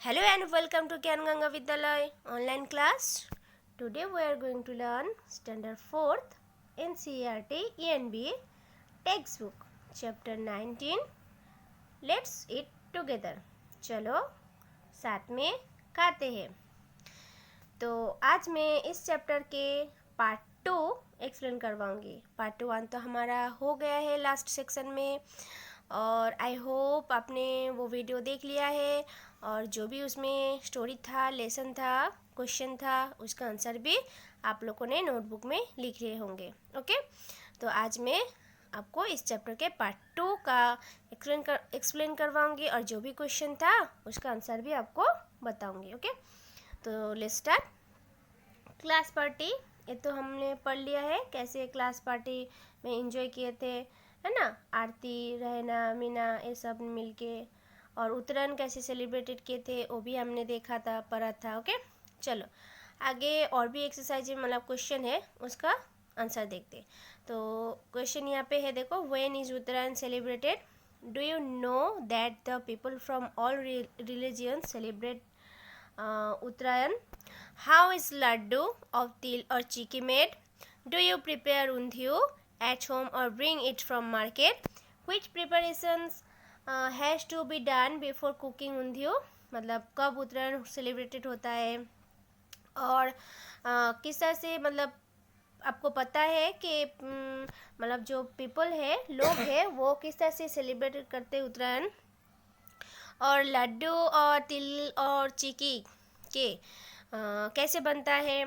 Hello and welcome to Gyan Ganga Vidyalaya online class. Today we are going to learn Standard 4th NCERT ENBA textbook chapter 19. Let's eat together. चलो साथ में खाते हैं. तो आज मैं इस चैप्टर के पार्ट 2 एक्सप्लेन करवाऊंगी. पार्ट 1 तो हमारा हो गया है लास्ट सेक्शन में और आई होप आपने वो वीडियो देख लिया है और जो भी उसमें स्टोरी था, लेसन था, क्वेश्चन था, उसका आंसर भी आप लोगों ने नोटबुक में लिख लिए होंगे. ओके, तो आज मैं आपको इस चैप्टर के पार्ट 2 का एक्सप्लेन करवाऊंगी और जो भी क्वेश्चन था उसका आंसर भी आपको बताऊंगी. ओके, तो लेट्स स्टार्ट. क्लास पार्टी, ये तो हमने पढ़ लिया है कैसे क्लास पार्टी में एंजॉय किए थे, है ना. आरती, रहना, मीना ये सब मिलके. और उत्तरायण कैसे सेलिब्रेटेड किए थे वो भी हमने देखा था, पढ़ा था. ओके, चलो आगे और भी एक्सरसाइज मतलब क्वेश्चन है उसका आंसर देखते. तो क्वेश्चन यहाँ पे है, देखो. When is Uttarayan celebrated? Do you know that the people from all religion celebrate Uttarayan? How is laddu of til or chiki made? Do you prepare undhiyu at home or bring it from market? Which preparations has to be done before cooking undhiyu? मतलब कब उत्तरायण celebrated होता है और किस तरह से, मतलब आपको पता है कि मतलब जो पीपल है, लोग हैं, वो किस तरह से सेलिब्रेट करते हैं उत्तरायण. और लड्डू और तिल और चिकी के कैसे बनता है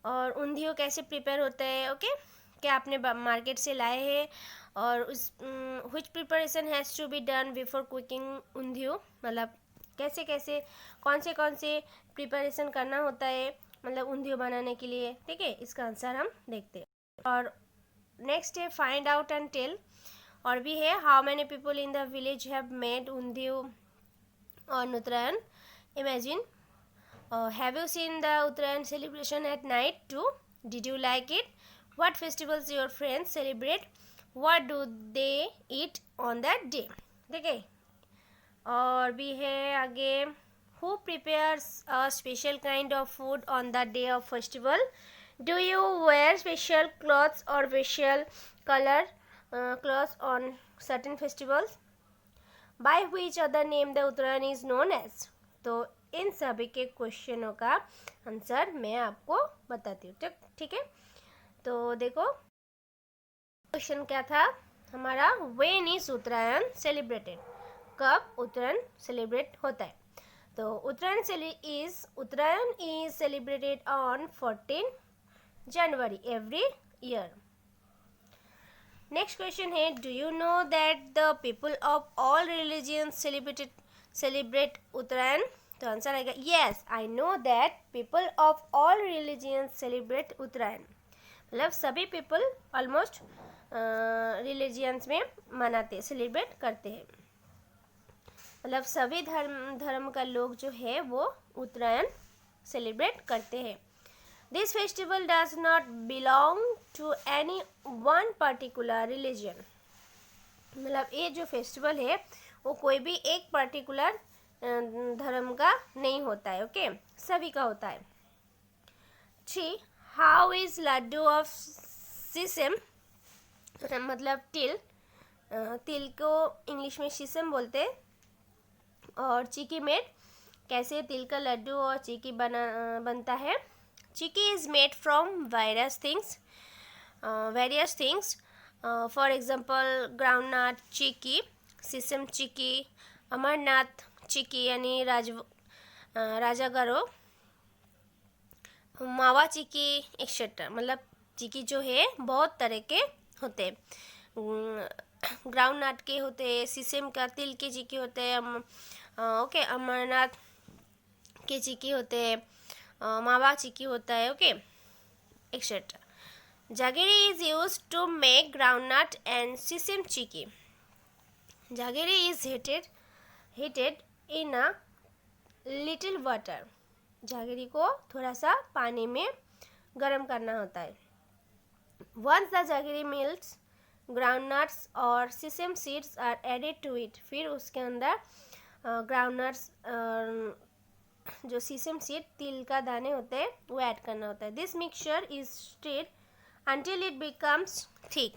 और ऊंधियो कैसे प्रिपेयर होता है. ओके, क्या आपने मार्केट से लाए हैं और उस which preparation has to be done before cooking undhiyu, मतलब कैसे कैसे कौन से प्रिपरेशन करना होता है मतलब ऊंधियो बनाने के लिए. ठीक है, इसका आंसर हम देखते हैं. और नेक्स्ट है फाइंड आउट एंड टेल. और भी है, how many people in the village have made undhiyu on Uttarayan? Imagine. Have you seen the Uttarayan celebration at night too? Did you like it? What festivals your friends celebrate? What do they eat on that day? देखिए, और भी है आगे. Who prepares a special kind of food on the day of festival? Do you wear special clothes or special color clothes on certain festivals? By which other name the Uttarayan is known as? तो इन सभी के क्वेश्चनों का answer मैं आपको बताती हूँ. ठीक है, तो देखो क्वेश्चन क्या था हमारा. When is Uttarayan celebrated? कब उत्तरायण सेलिब्रेट होता है? तो Uttarayan is celebrated on 14 January every year. Next question है, do you know that the people of all religions celebrate Uttarayan? तो आंसर आएगा yes, I know that people of all religions celebrate Uttarayan. मतलब सभी people almost religions में मनाते, celebrate करते हैं. मतलब सभी धर्म का लोग जो है वो उत्तरायण सेलिब्रेट करते हैं. This festival does not belong to any one particular religion. मतलब ये जो फेस्टिवल है वो कोई भी एक पर्टिकुलर धर्म का नहीं होता है. ओके, सभी का होता है. 3. हाउ इज लड्डू ऑफ सीसम, मतलब तिल, तिल को इंग्लिश में शीसम बोलते हैं. और चिकी मेड, कैसे तिल का लड्डू और चिकी बनता है. Chicky is made from various things. For example, groundnut chicky, sesame chicky, Amarnath चिकी यानी राजागरो, मावा चिकी एक्सेट्रा. मतलब चिकी जो है बहुत तरह के होते हैं. ग्राउंड नट के होते हैं, सीसम का तिल के चिकी होते हैं, ओके, अमरनाथ के चिकी होते हैं, मावा चिकी होता है. Okay, etcetera. Jaggery is use to make groundnut and sesame chikki. Jaggery is heated in a little water. Jaggery को थोड़ा सा पानी में गर्म करना होता है. Once the jaggery melts, groundnuts और sesame seeds are added to it. फिर उसके अंदर ग्राउंडनट्स जो सीसम सीड तिल का दाने होते हैं वो ऐड करना होता है. This mixture is stirred until it becomes thick.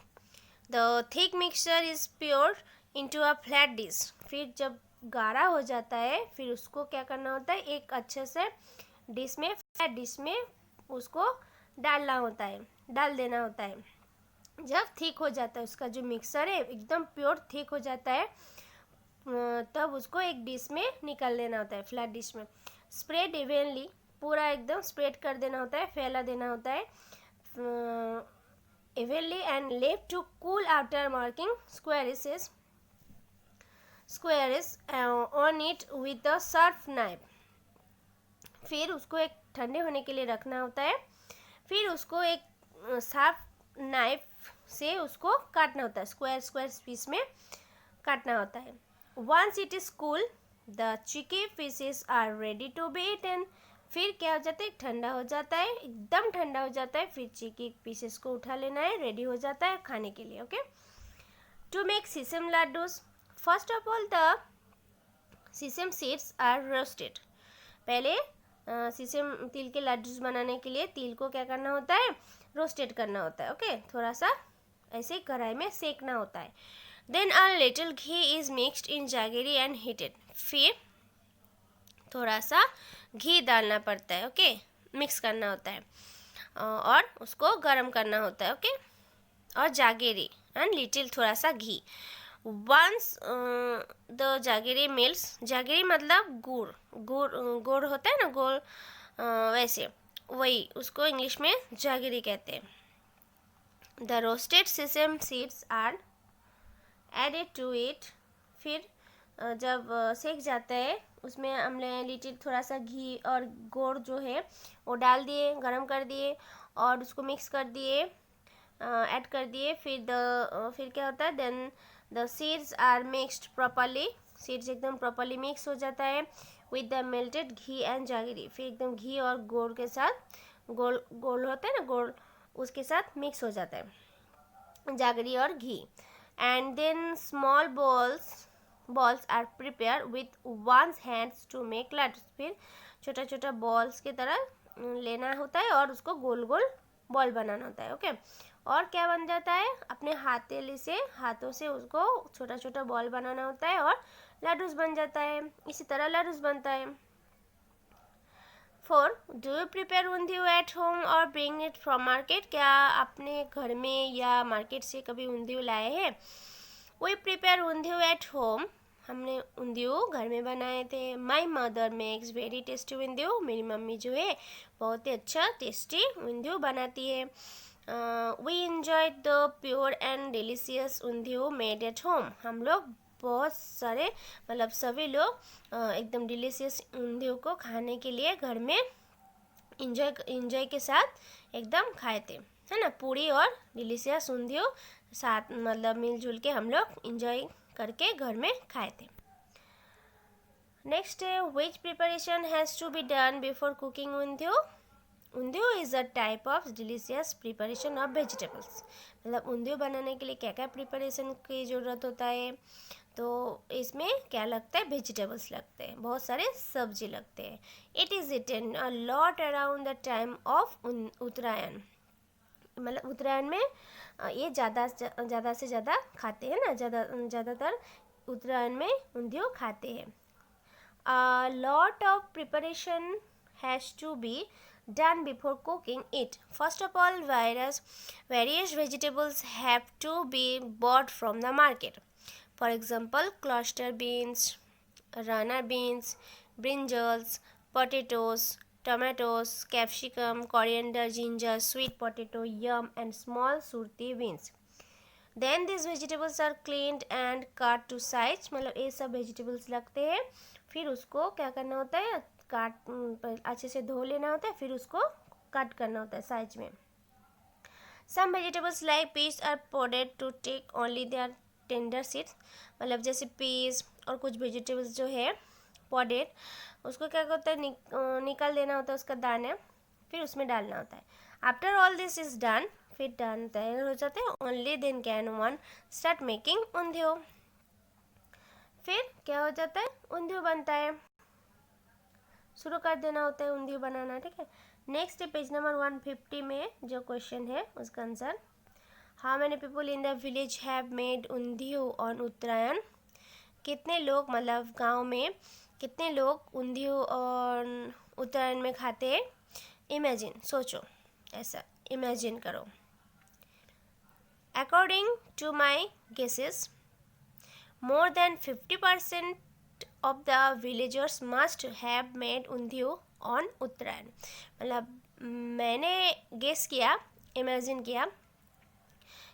The thick mixture is poured into a flat dish. फिर जब गाढ़ा हो जाता है फिर उसको क्या करना होता है, एक अच्छे से डिश में, फ्लैट डिश में उसको डालना होता है, डाल देना होता है. जब थिक हो जाता है उसका जो मिक्सर है एकदम प्योर थिक हो जाता है तब उसको एक डिश में निकाल देना होता है, फ्लैट डिश में. स्प्रेड इवनली, पूरा एकदम स्प्रेड कर देना होता है, फैला देना होता है evenly and left to cool after marking squares on it with a sharp knife. फिर उसको एक ठंडे होने के लिए रखना होता है. फिर उसको एक शार्प नाइफ से उसको काटना होता है, स्क्वायर पीस में काटना होता है. Once it is cool, the chicky pieces are ready to be eaten. फिर क्या हो जाता है, ठंडा हो जाता है, एकदम ठंडा हो जाता है, फिर चिकी पीसेस को उठा लेना है, रेडी हो जाता है खाने के लिए. Okay. To make sesame laddoos, first of all the sesame seeds are roasted. पहले सीसम तिल के लड्डूस बनाने के लिए तिल को क्या करना होता है, रोस्टेड करना होता है. ओके, थोड़ा सा ऐसे कढ़ाई में सेकना होता है. Then a little ghee is mixed in jaggery and heated. फिर थोड़ा सा घी डालना पड़ता है. ओके, मिक्स करना होता है और उसको गरम करना होता है. ओके, और जागेरी एंड लिटिल थोड़ा सा घी. Once the jaggery mills, jaggery मतलब गुड़, गुड़ होता है ना, गुड़ वैसे वही, उसको इंग्लिश में जागेरी कहते हैं. The roasted sesame seeds are added to it. फिर जब सेक जाता है उसमें हमने लिटिल थोड़ा सा घी और गुड़ जो है वो डाल दिए, गरम कर दिए और उसको मिक्स कर दिए, ऐड कर दिए. फिर क्या होता है, then the seeds are mixed properly. Seeds एकदम प्रॉपरली मिक्स हो जाता है with the melted ghee and jaggery. फिर एकदम घी और गुड़ के साथ, गोल होता है ना गुड़, उसके साथ मिक्स हो जाता है जागरी और घी. And then small balls are prepared with one's hands to make laddus. फिर छोटा छोटा बॉल्स की तरह लेना होता है और उसको गोल गोल बॉल बनाना होता है. ओके, और क्या बन जाता है, अपने हाथों से उसको छोटा छोटा बॉल बनाना होता है और लड्डूस बन जाता है. इसी तरह लड्डूस बनता है. 4. Do you prepare undhiyu at home और ब्रिंग इट फ्रॉम मार्केट. क्या आपने घर में या मार्केट से कभी ऊंधियो लाए हैं. We prepare undhiyu at home. हमने ऊंधियो घर में बनाए थे. My mother makes very tasty undhiyu. मेरी मम्मी जो है बहुत ही अच्छा टेस्टी ऊंधियो बनाती है. We enjoy the pure and delicious undhiyu made at home. हम लोग बहुत सारे, मतलब सभी लोग एकदम डिलीशियस ऊंधियो को खाने के लिए घर में इंजॉय के साथ एकदम खाए थे, है ना. पूरी और डिलीशियस ऊंधियो साथ, मतलब मिलजुल के हम लोग इंजॉय करके घर में खाए थे. नेक्स्ट है, which preparation has to be done before cooking undhiyu. Undhiyu is a type of delicious preparation of vegetables. मतलब ऊंधियो बनाने के लिए क्या क्या प्रिपरेशन की ज़रूरत होता है, तो इसमें क्या लगता है, वेजिटेबल्स लगते हैं, बहुत सारे सब्जी लगते हैं. It is eaten a lot around the time of Uttarayan. मतलब उत्तरायण में ये ज़्यादा से ज़्यादा खाते हैं ना, ज़्यादातर उत्तरायण में ऊंधियो खाते हैं. A lot of preparation has to be done before cooking it. First of all, various vegetables have to be bought from the market. For example, cluster beans, runner beans, brinjals, potatoes, tomatoes, capsicum, coriander, ginger, sweet potato, yam, and small surti beans. Then these vegetables are cleaned and cut to size. मतलब ये सब vegetables लगते हैं. फिर उसको क्या करना होता है, अच्छे से धो लेना होता है, फिर उसको कट करना होता है साइज में. Some vegetables like peas are podded to take only their tender seeds. मतलब जैसे पीस और कुछ वेजिटेबल्स जो है पोडेड, उसको क्या होता है, निकाल देना होता है उसका दाना, फिर उसमें डालना होता है. After all this is done, फिर डन तैयार हो जाते हैं. Only then can one start making undhiyu. फिर क्या हो जाता है, ऊंधियो बनता है. शुरू कर देना होता है ऊंधियो बनाना, ठीक है। नेक्स्ट पेज नंबर 150 में जो क्वेश्चन है उसका answer, how many people in the village have made undhiyu on Uttarayan. कितने लोग, मतलब गांव में कितने लोग ऊंधियो और उत्तरायण में खाते हैं। इमेजिन, सोचो, ऐसा इमेजिन करो। According to my guesses more than 50% of the villagers must have made undhiyu on Uttarayan. मतलब मैंने गेस किया, इमेजिन किया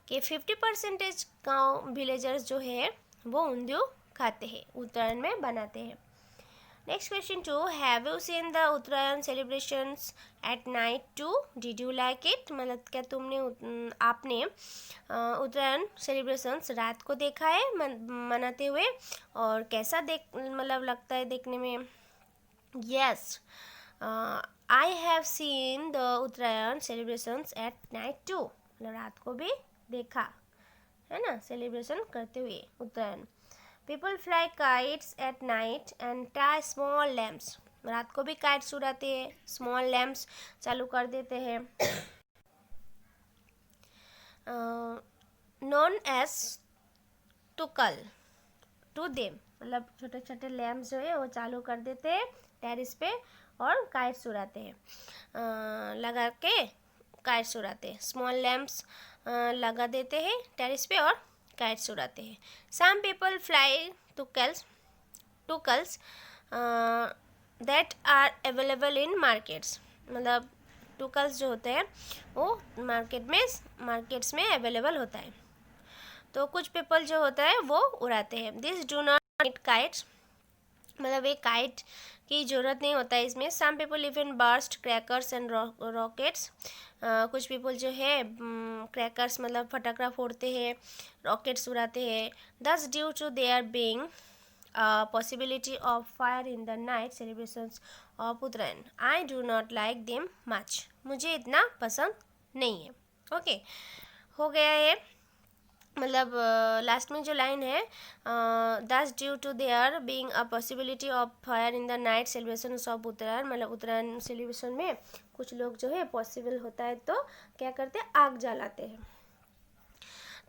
कि 50% गाँव विलेजर्स जो है वो ऊंधियो खाते हैं, उत्तरायण में बनाते हैं। Next question 2, have you seen the Uttarayan celebrations at night too, did you like it. मतलब क्या आपने उत्तरायण सेलिब्रेशंस रात को देखा है मनाते हुए, और कैसा मतलब लगता है देखने में। Yes, I have seen the Uttarayan celebrations at night too, मतलब रात को भी देखा है ना सेलिब्रेशन करते हुए Uttarayan. People fly kites at night and tie small lamps. रात को भी काइट्स उड़ाते हैं, स्मॉल लैम्प्स चालू कर देते हैं। Known as tukkal to them, मतलब छोटे छोटे लैम्प्स जो है वो चालू कर देते हैं टेरिस पे और काइट्स उड़ाते हैं, लगा के काइट्स उड़ाते हैं। स्मॉल लैम्प्स लगा देते हैं टेरिस पे और काइट्स उड़ाते हैं। Some people fly tukkals that are available in markets. मतलब टुकल्स जो होते हैं वो मार्केट्स में अवेलेबल होता है, तो कुछ पीपल जो होता है वो उड़ाते हैं। This do not need kites, मतलब एक काइट की ज़रूरत नहीं होता है इसमें। Some people even burst crackers and rockets. कुछ पीपल जो है क्रैकर्स मतलब फटाखा फोड़ते हैं, रॉकेट्स उड़ाते हैं। Thus due to there being possibility of fire in the night celebrations of Uttarayan, I do not like them much। मुझे इतना पसंद नहीं है। ओके, हो गया है। मतलब लास्ट में जो लाइन है, thus due to there being a possibility of fire in the night celebration of Uttarayan, मतलब उत्तरायण सेलिब्रेशन में कुछ लोग जो है पॉसिबल होता है तो क्या करते हैं, आग जलाते हैं।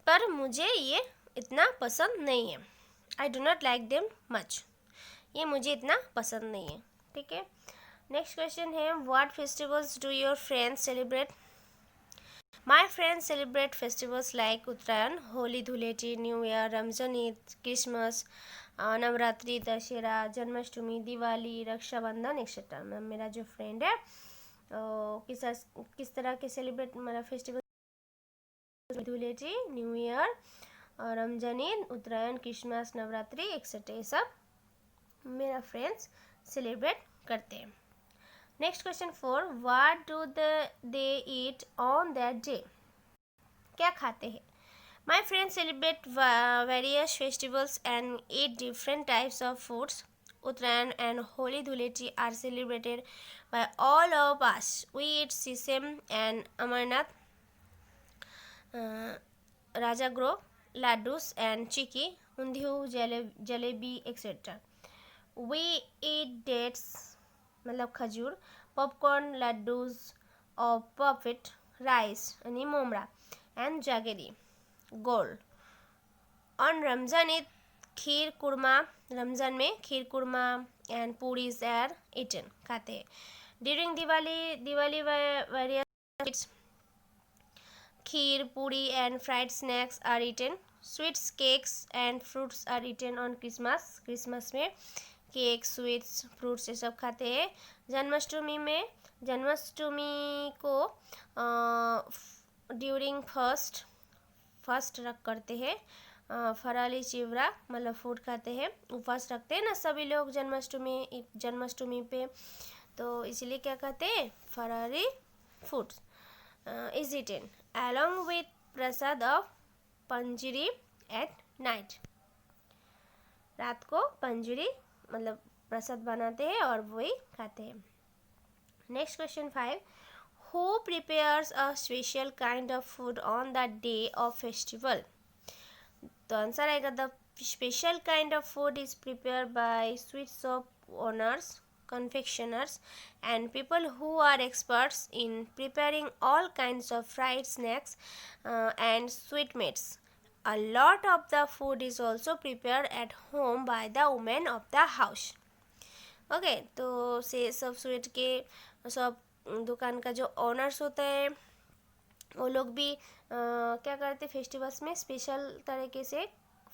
पर मुझे ये इतना पसंद नहीं है। I do not like them much, ये मुझे इतना पसंद नहीं है, ठीक है। नेक्स्ट क्वेश्चन है, what festivals do your friends celebrate. My friends celebrate festivals like Uttarayan, Holi, Dhuleti, new year, Ramzan Eid, Christmas, Navratri, Dussehra, Janmashtami, Diwali, Rakshabandhan etcetera. मेरा जो फ्रेंड है किस तरह के सेलिब्रेट मतलब festival, Dhuleti, new year, Ramzan Eid, Uttarayan, Christmas, Navratri etcetera, ये सब मेरा फ्रेंड्स सेलिब्रेट करते हैं। Next question 4, what do they eat on that day. क्या खाते हैं। My friends celebrate various festivals and eat different types of foods. Uttarayan and Holi Dhuleti are celebrated by all of us. We eat sesame and amaranth, राजाग्रो, laddus and chicky, undhiyu, jalebi etcetera. We eat dates मतलब खजूर, popcorn, laddus और पॉपिट, rice यानी मोमरा and jaggery, गोल। On Ramzan Eid kheer korma, Ramzan में खीर korma and puris are eaten, खाते हैं। ड्यूरिंग दिवाली वेरियस खीर, पूरी and fried snacks are eaten. Sweets, cakes and fruits are eaten on Christmas. Christmas में केक, स्वीट्स, फ्रूट्स ये सब खाते हैं। जन्माष्टमी को ड्यूरिंग फर्स्ट रख करते हैं। फराली चिवड़ा मतलब फूड खाते हैं, उपवास रखते हैं ना सभी लोग जन्माष्टमी पे, तो इसलिए क्या कहते हैं, Ferrari foods is eaten along with prasad of panjiri at night। रात को पंजरी मतलब प्रसाद बनाते हैं और वही खाते हैं। Next question 5, who prepares a special kind of food on the day of festival। तो आंसर आएगा, the special kind of food is prepared by sweet shop owners, confectioners, and people who are experts in preparing all kinds of fried snacks and sweetmeats. A lot of the food is also prepared at home by the women of the house. Okay, तो से सब sweet के सब दुकान का जो owners होता है वो लोग भी क्या करते फेस्टिवल्स में स्पेशल तरीके से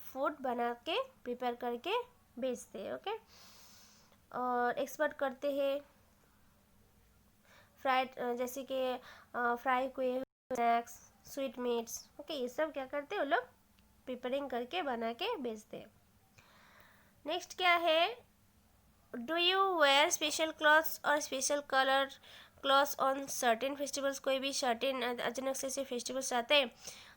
फूड बना के प्रिपेयर करके बेचते हैं. ओके, और एक्सपर्ट करते हैं फ्राइड जैसे कि फ्राई हुए स्नैक्स, स्वीट मीट्स. ओके, ये सब क्या करते हैं वो लोग प्रिपेयरिंग करके बना के बेचते हैं. नेक्स्ट क्या है, do you wear special clothes और special colour clothes on certain festivals. कोई भी सर्टेन अचानक से ऐसे फेस्टिवल्स आते हैं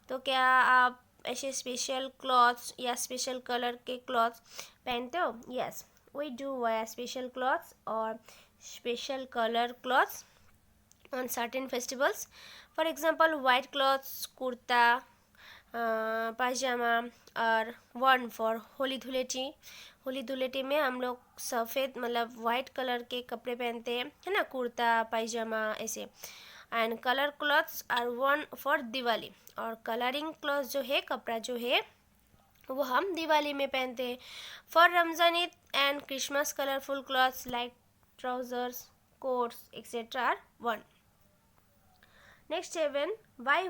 तो क्या आप ऐसे स्पेशल क्लॉथ्स या स्पेशल कलर के क्लॉथ्स पहनते हो. Yes, we do wear special clothes और special colour clothes on certain festivals. For example white clothes, kurta, pyjama और वन फॉर होली धुलेटी. होली धुलेटी में हम लोग सफ़ेद मतलब वाइट कलर के कपड़े पहनते हैं, है ना, कुर्ता पायजामा ऐसे. And colour clothes are worn for Diwali. और कलरिंग क्लॉथ जो है, कपड़ा जो है वो हम दिवाली में पहनते हैं. For Ramzan Eid and Christmas colourful clothes like trousers, coats etcetera are worn. Next 7, why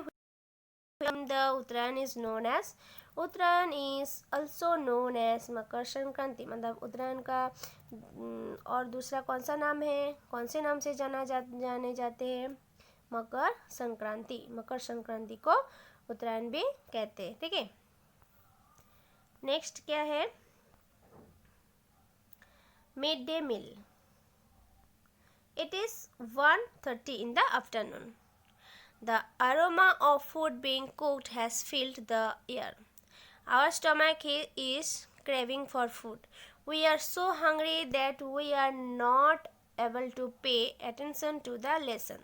the Uttarayan is known as. Uttarayan is also known as Makar Sankranti. मतलब उत्तरायण का और दूसरा कौन सा नाम है, कौन से नाम से जाने जाते हैं, मकर संक्रांति. मकर संक्रांति को उत्तरायण भी कहते हैं. ठीक है, नेक्स्ट क्या है, mid day meal. It is 1:30 in the afternoon. The aroma of food being cooked has filled the air. Our stomach is craving for food. We are so hungry that we are not able to pay attention to the lesson.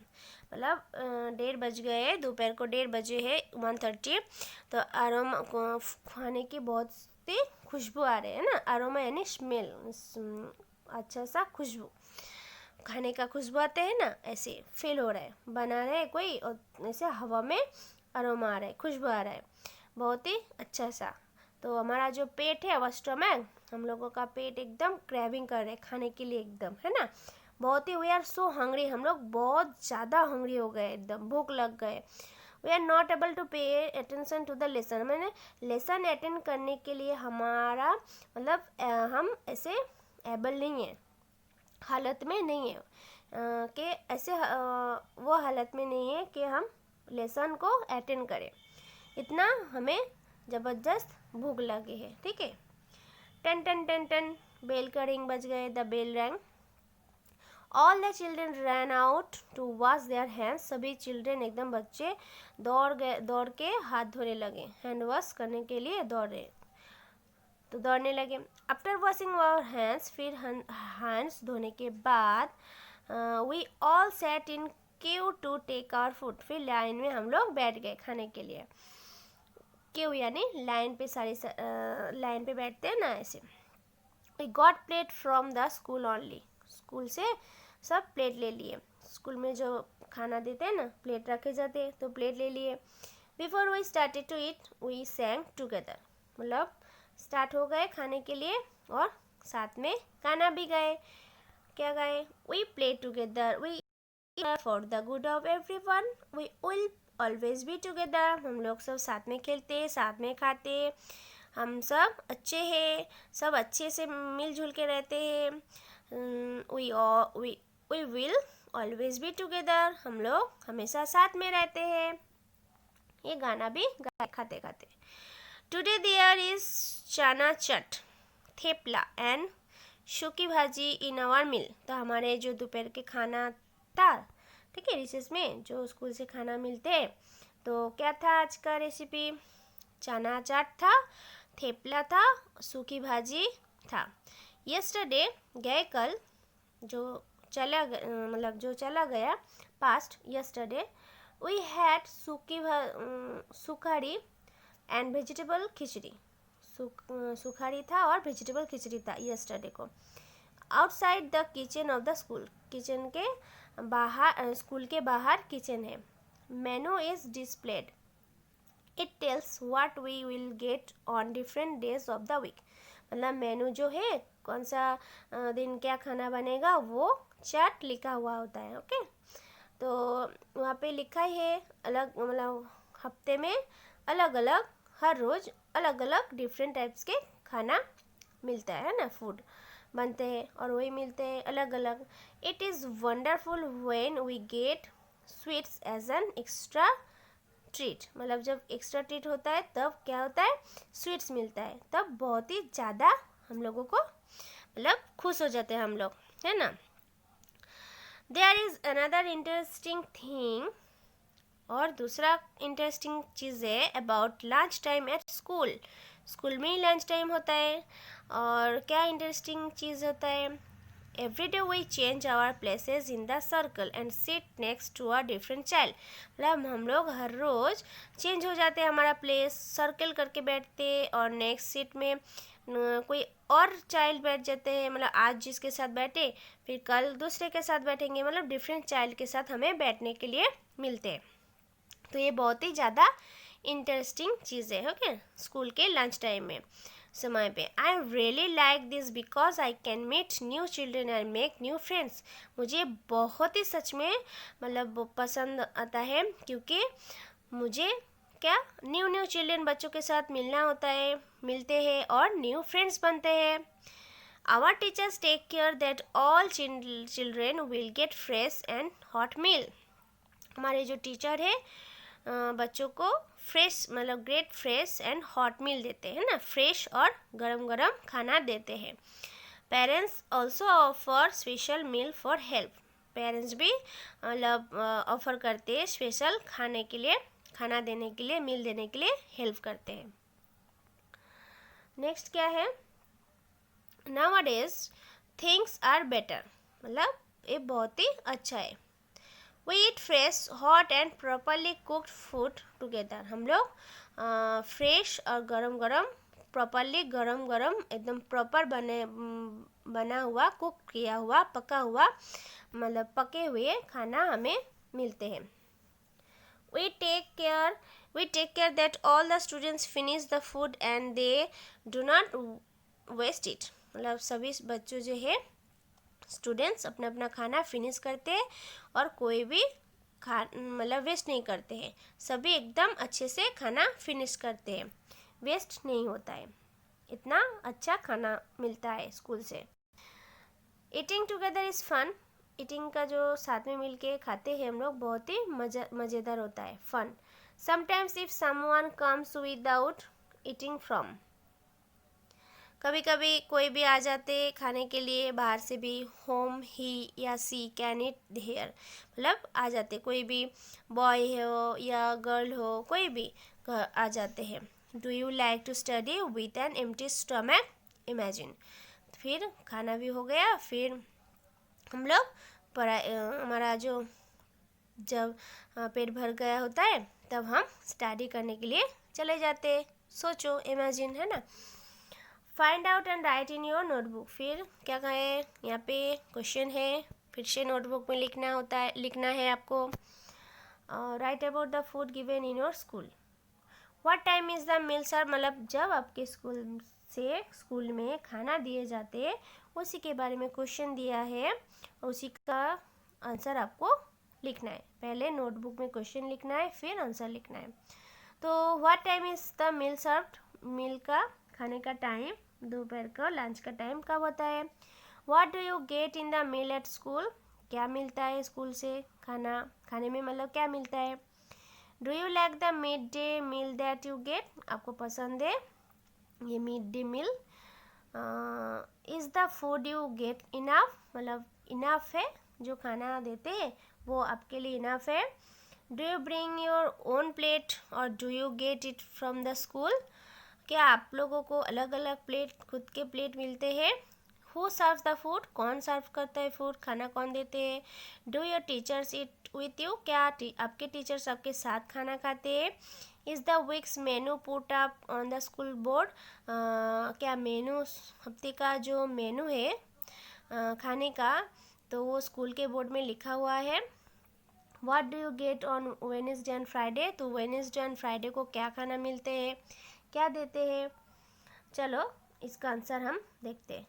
मतलब 1:30 बज गए, दोपहर को 1:30 बजे है, 1:30. तो aroma खाने की बहुत सी खुशबू आ रही है ना. अरोमा यानी स्मेल, अच्छा सा खुशबू, खाने का खुशबू आते हैं ना, ऐसे फील हो रहा है, बना रहे हैं कोई और ऐसे हवा में अरोमा आ रहा है, खुशबू आ रहा है, बहुत ही अच्छा सा. तो हमारा जो पेट है वो स्टमक, हम लोगों का पेट एकदम क्रेविंग कर रहे हैं खाने के लिए एकदम, है ना, बहुत ही. वी आर सो हंग्री, हम लोग बहुत ज़्यादा हंग्री हो गए, एकदम भूख लग गए. We are not able to pay attention to the lesson. मैंने लेसन अटेंड करने के लिए हमारा मतलब हम ऐसे एबल नहीं है, हालत में नहीं है कि ऐसे वो हालत में नहीं है कि हम लेसन को अटेंड करें, इतना हमें ज़बरदस्त भूख लगी है. ठीक है, 10 बेल का रिंग बज गए. The bell rang. All the children ran out to wash their hands. सभी चिल्ड्रेन एकदम बच्चे दौड़ के हाथ धोने लगे, हैंड वॉश करने के लिए दौड़ने लगे. आफ्टर वॉशिंग आवर हैंड्स, फिर हैंड्स धोने के बाद we all sat in queue to take our food. फिर लाइन में हम लोग बैठ गए खाने के लिए. क्यू यानी लाइन पे, सारी लाइन पे बैठते हैं ना, ऐसे. We got plate from the school only. School से सब प्लेट ले लिए. स्कूल में जो खाना देते हैं ना, प्लेट रखे जाते हैं, तो प्लेट ले लिए. Before we started to eat we sang together. मतलब स्टार्ट हो गए खाने के लिए और साथ में गाना भी गाए. क्या गाए, we play together, we for the good of everyone, we will always be together. हम लोग सब साथ में खेलते, साथ में खाते, हम सब अच्छे हैं, सब अच्छे से मिलजुल के रहते हैं. We will always be together. हम लोग हमेशा साथ में रहते हैं. ये गाना भी गाए खाते खाते. टुडे देयर इज चना चट, थेपला एंड शुकी भाजी इन आवर मील. तो हमारे जो दोपहर के खाना था, ठीक है, रिसेस में जो स्कूल से खाना मिलते हैं, तो क्या था आज का रेसिपी, चना चाट था, थेपला था, सूखी भाजी था. यस्टरडे गए कल, जो चला गया past, yesterday we had sukhdi and vegetable khichdi. Sukhdi था और वेजिटेबल खिचड़ी था यस्टरडे को. Outside the kitchen of the school, kitchen के बाहर, स्कूल के बाहर किचन है. Menu is displayed. It tells what we will get on different days of the week. मतलब मेनू जो है, कौन सा दिन क्या खाना बनेगा, वो चार्ट लिखा हुआ होता है. ओके, तो वहाँ पे लिखा ही है अलग, मतलब हफ्ते में अलग अलग, हर रोज़ अलग अलग डिफरेंट टाइप्स के खाना मिलता है ना, फूड बनते हैं और वही मिलते हैं अलग अलग. It is wonderful when we get sweets as an extra treat. मतलब जब एक्स्ट्रा ट्रीट होता है तब क्या होता है, स्वीट्स मिलता है, तब बहुत ही ज़्यादा हम लोगों को मतलब खुश हो जाते हैं हम लोग, है ना. There is another interesting thing. और दूसरा इंटरेस्टिंग चीज़ है about lunch time at school. School में ही लंच टाइम होता है. और क्या इंटरेस्टिंग चीज़ होता है, every day we change our places in the circle and sit next to a different child. मतलब हम लोग हर रोज़ चेंज हो जाते हैं, हमारा प्लेस सर्कल करके बैठते हैं और नेक्स्ट सीट में कोई और चाइल्ड बैठ जाते हैं. मतलब आज जिसके साथ बैठे फिर कल दूसरे के साथ बैठेंगे, मतलब डिफरेंट चाइल्ड के साथ हमें बैठने के लिए मिलते हैं. तो ये बहुत ही ज़्यादा इंटरेस्टिंग चीज़ है. ओके, स्कूल के लंच टाइम में समय पे. I really like this because I can meet new children and make new friends. मुझे बहुत ही सच में मतलब पसंद आता है, क्योंकि मुझे क्या न्यू न्यू चिल्ड्रेन, बच्चों के साथ मिलना होता है, मिलते हैं और न्यू फ्रेंड्स बनते हैं. Our teachers take care that all children will get fresh and hot meal. हमारे जो टीचर है बच्चों को फ्रेश, मतलब great fresh and hot meal देते हैं ना, फ्रेश और गरम गरम खाना देते हैं. Parents also offer special meal for help. Parents भी मतलब ऑफर करते हैं स्पेशल खाने के लिए, खाना देने के लिए, मील देने के लिए हेल्प करते हैं. नेक्स्ट क्या है, नाउअडेज थिंग्स आर बेटर. मतलब ये बहुत ही अच्छा है. We eat fresh, hot and properly cooked food together. हम लोग फ्रेश और गरम गरम, प्रॉपरली गरम गरम, एकदम प्रॉपर बना हुआ, कुक किया हुआ, पका हुआ, मतलब पके हुए खाना हमें मिलते हैं. We take care that all the students finish the food and they do not waste it. मतलब सभी बच्चों जो है, स्टूडेंट्स अपना अपना खाना फिनिश करते हैं और कोई भी मतलब वेस्ट नहीं करते हैं. सभी एकदम अच्छे से खाना फिनिश करते हैं, वेस्ट नहीं होता है. इतना अच्छा खाना मिलता है स्कूल से. Eating together is fun. Eating का जो साथ में मिल के खाते हैं हम लोग, बहुत ही मज़ेदार होता है, fun. Sometimes if someone comes without eating from. कभी कभी कोई भी आ जाते खाने के लिए बाहर से भी, होम ही या सी कैन इट हेयर. मतलब आ जाते, कोई भी बॉय हो या गर्ल हो, कोई भी आ जाते हैं. Do you like to study with an empty stomach, imagine. फिर खाना भी हो गया, फिर हम लोग हमारा जो जब पेट भर गया होता है तब हम स्टडी करने के लिए चले जाते. सोचो, इमेजिन, है ना. Find out and right in your notebook. फिर क्या कहें, यहाँ पे क्वेश्चन है, फिर से नोटबुक में लिखना है आपको. Write about the food given in your school. What time is the meal sir. मतलब जब आपके स्कूल में खाना दिए जाते हैं, उसी के बारे में क्वेश्चन दिया है, उसी का आंसर आपको लिखना है. पहले नोटबुक में क्वेश्चन लिखना है, फिर आंसर लिखना है. तो what time is the meal served. Meal का, खाने का टाइम, दोपहर का लंच का टाइम कब होता है. What do you get in the meal at school. क्या मिलता है स्कूल से खाने में, मतलब क्या मिलता है. Do you like the mid day meal that you get. आपको पसंद है ये mid day meal. Is the food you get enough. मतलब इनफ है, जो खाना देते हैं वो आपके लिए इनफ है. Do you bring your own plate और do you get it from the school. क्या आप लोगों को अलग अलग प्लेट, खुद के प्लेट मिलते हैं. Who serves the food. कौन सर्व करता है फूड, खाना कौन देते हैं. Do your teachers it with you. क्या आपके टीचर्स आपके साथ खाना खाते हैं. Is the week's menu put up on the school board. क्या मेनू, हफ्ते का जो मेनू है खाने का, तो वो स्कूल के बोर्ड में लिखा हुआ है। What do you get on Wednesday and Friday, तो वेडनेसडे एंड फ्राइडे को क्या खाना मिलते हैं, क्या देते हैं। चलो इसका आंसर हम देखते हैं।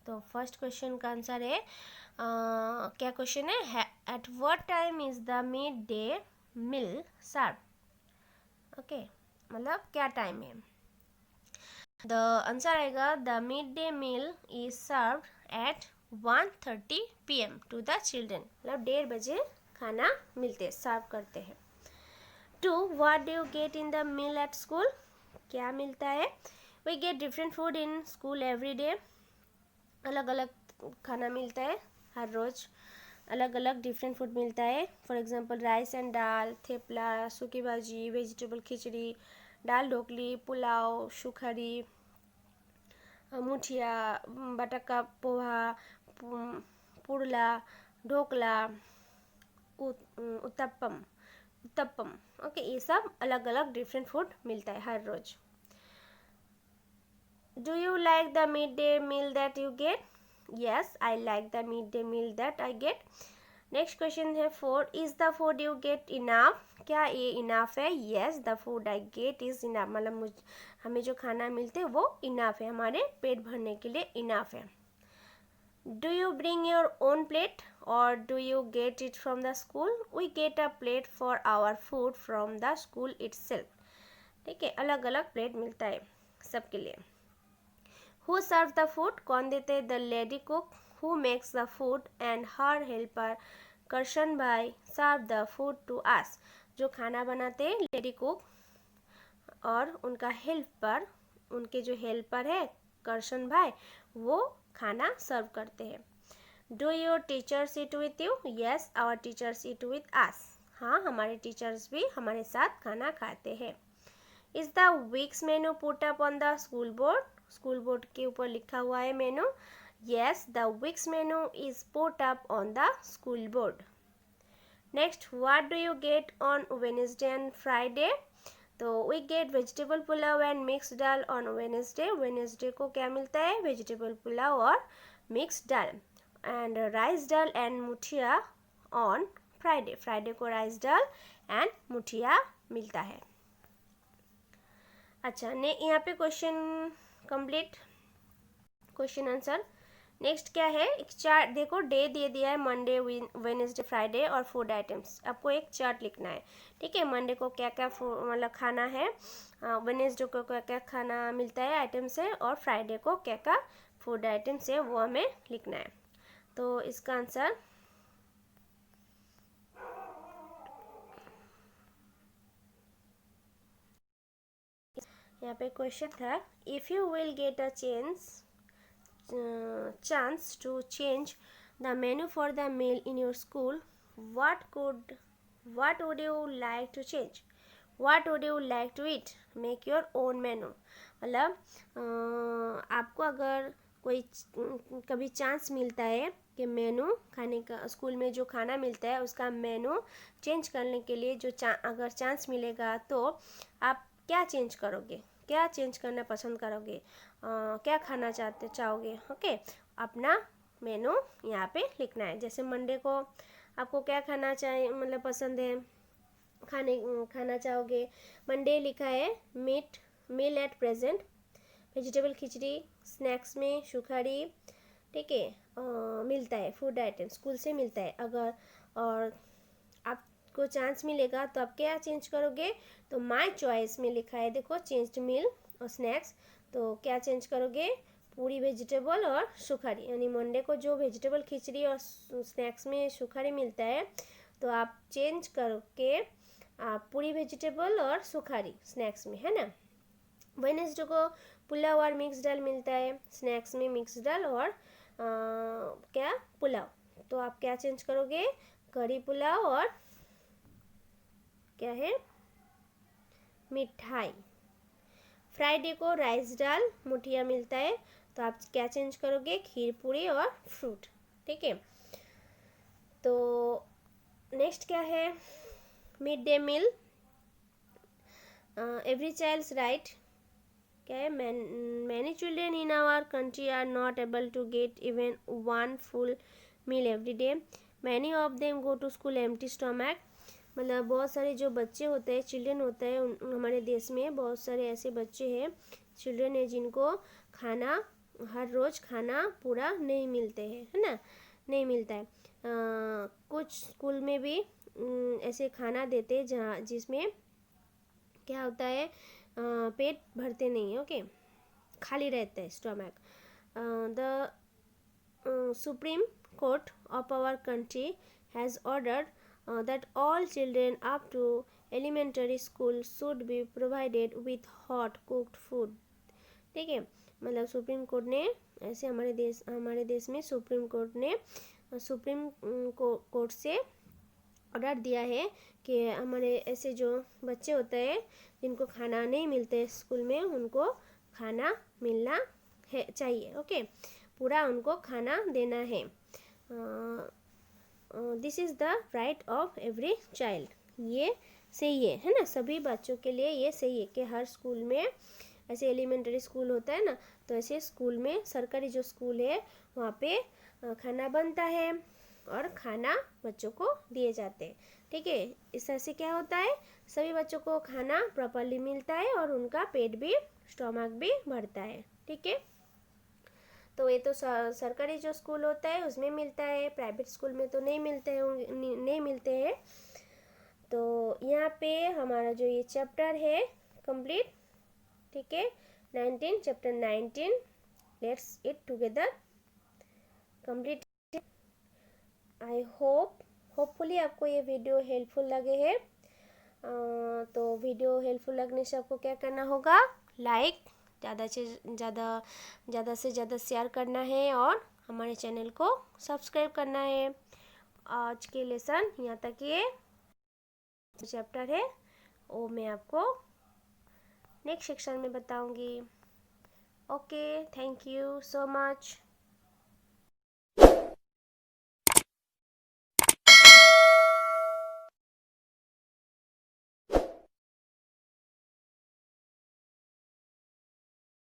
तो फर्स्ट क्वेश्चन का आंसर है क्या क्वेश्चन है, at what time is the mid day meal serve. Okay, मतलब क्या टाइम है। द आंसर आएगा the mid day meal is serve at 1:30 PM to the children, मतलब 1:30 बजे खाना मिलते सर्व करते हैं। Two, what do you get in the meal at school, क्या मिलता है। We get different food in school every day, अलग अलग खाना मिलता है हर रोज़, अलग अलग डिफरेंट फूड मिलता है। फॉर एग्जांपल राइस एंड दाल, थेपला, सूखी भाजी, वेजिटेबल खिचड़ी, दाल ढोकली, पुलाव, सुखारी, मुठिया, बटाका पोहा, पुरला, ढोकला, उत्तपम उत्तपम। ओके, ये सब अलग अलग डिफरेंट फूड मिलता है हर रोज। Do you like the mid day meal that you get, yes I like the mid day meal that I get. Next question है 4, is the food you get enough, क्या ये इनाफ है। Yes the food I get is enough, मतलब हमें जो खाना मिलते हैं वो इनाफ है, हमारे पेट भरने के लिए इनाफ है। Do you bring your own plate और do you get it from the school, we get a plate for our food from the school itself. ठीक है, अलग अलग प्लेट मिलता है सबके लिए। हु सर्व द फूड, कौन देते हैं, the lady cook. Who makes the food and her helper Karshan bhai serve the food to us, जो खाना बनाते हैं लेडी कुक और उनका हेल्पर, उनके जो हेल्पर है करशन भाई, वो खाना सर्व करते हैं। Do your teachers eat with you, yes our teachers eat with us, हाँ हमारे टीचर्स भी हमारे साथ खाना खाते हैं। Is the week's menu put up on the school board, school board के ऊपर लिखा हुआ है menu, yes the week's menu is put up on the school board. Next, what do you get on Wednesday and Friday, तो we get vegetable pulao and mix dal on Wednesday, Wednesday को क्या मिलता है, वेजिटेबल पुलाव और mix dal, and rice dal and मुठिया on Friday, Friday को rice dal and मुठिया मिलता है। अच्छा ने यहाँ पे question complete, question answer. Next क्या है, एक चार्ट देखो, डे दे दिया है मंडे, वेडनेसडे, फ्राइडे और फूड आइटम्स, आपको एक चार्ट लिखना है। ठीक है, मंडे को क्या क्या मतलब खाना है, वेडनेसडे को क्या क्या खाना मिलता है आइटम से, और फ्राइडे को क्या क्या फूड आइटम्स है वो हमें लिखना है। तो इसका आंसर यहाँ पे क्वेश्चन था, if you will get a chance to change the menu for the meal in your school, what would you like to change, what would you like to eat, make your own menu। मतलब आपको अगर कोई कभी chance मिलता है कि मेनू खाने का, स्कूल में जो खाना मिलता है उसका मेनू चेंज करने के लिए, जो अगर चांस मिलेगा तो आप क्या चेंज करोगे, क्या चेंज करना पसंद करोगे, क्या खाना चाहोगे। ओके, अपना मेनू यहाँ पे लिखना है। जैसे मंडे को आपको क्या खाना चाहिए, मतलब पसंद है, खाना चाहोगे। मंडे लिखा है meal at present, vegetable khichdi, snacks में सुखारी, ठीक है, मिलता है फूड आइटम स्कूल से मिलता है। अगर और आपको चांस मिलेगा तो आप क्या चेंज करोगे, तो माय चॉइस में लिखा है देखो, चेंज्ड मील और स्नैक्स, तो क्या चेंज करोगे, पूरी वेजिटेबल और सुखारी, यानी मंडे को जो वेजिटेबल खिचड़ी और स्नैक्स में सुखारी मिलता है तो आप चेंज करके आप पूरी वेजिटेबल और सुखारी स्नैक्स में, है ना। वेडनेसडे को पुलाव और मिक्स दाल मिलता है, स्नैक्स में मिक्स दाल और क्या पुलाव, तो आप क्या चेंज करोगे, करी पुलाव और क्या है मिठाई। फ्राइडे को राइस दाल मुठिया मिलता है, तो आप क्या चेंज करोगे, खीर पूरी और फ्रूट। ठीक है, तो नेक्स्ट क्या है, mid day meal, every child's right क्या है, many children in our country are not able to get even one full meal every day, many of them go to school empty stomach. मतलब बहुत सारे जो बच्चे होते हैं, चिल्ड्रेन होते हैं हमारे देश में, बहुत सारे ऐसे बच्चे हैं, चिल्ड्रेन है जिनको खाना हर रोज़ खाना पूरा नहीं मिलते हैं, है ना, नहीं मिलता है। कुछ स्कूल में भी ऐसे खाना देते हैं जहाँ जिसमें क्या होता है, पेट भरते नहीं है, ओके, खाली रहता है stomach. The supreme court of our country has ordered that all children up to elementary school should be provided with hot cooked food। ठीक है, मतलब सुप्रीम कोर्ट ने ऐसे हमारे देश में सुप्रीम कोर्ट ने कोर्ट से ऑर्डर दिया है कि हमारे ऐसे जो बच्चे होते हैं जिनको खाना नहीं मिलते स्कूल में, उनको खाना मिलना है चाहिए, ओके, पूरा उनको खाना देना है। This is the right of every child, ये सही है ना, सभी बच्चों के लिए ये सही है कि हर स्कूल में, ऐसे एलिमेंट्री स्कूल होता है ना, तो ऐसे स्कूल में, सरकारी जो स्कूल है वहाँ पे खाना बनता है और खाना बच्चों को दिए जाते हैं। ठीक है, इस तरह से क्या होता है, सभी बच्चों को खाना प्रॉपरली मिलता है और उनका पेट भी, स्टमक भी भरता है। ठीक है, तो ये तो सरकारी जो स्कूल होता है उसमें मिलता है, प्राइवेट स्कूल में तो नहीं मिलते हैं, नहीं मिलते हैं। तो यहाँ पे हमारा जो ये चैप्टर है कंप्लीट। ठीक है, 19 chapter 19, let's it together complete. I hopefully आपको ये वीडियो हेल्पफुल लगे है। तो वीडियो हेल्पफुल लगने से आपको क्या करना होगा, लाइक ज़्यादा से ज़्यादा शेयर करना है और हमारे चैनल को सब्सक्राइब करना है। आज के लेसन यहाँ तक ये चैप्टर है वो मैं आपको नेक्स्ट सेक्शन में बताऊंगी। Okay, thank you so much.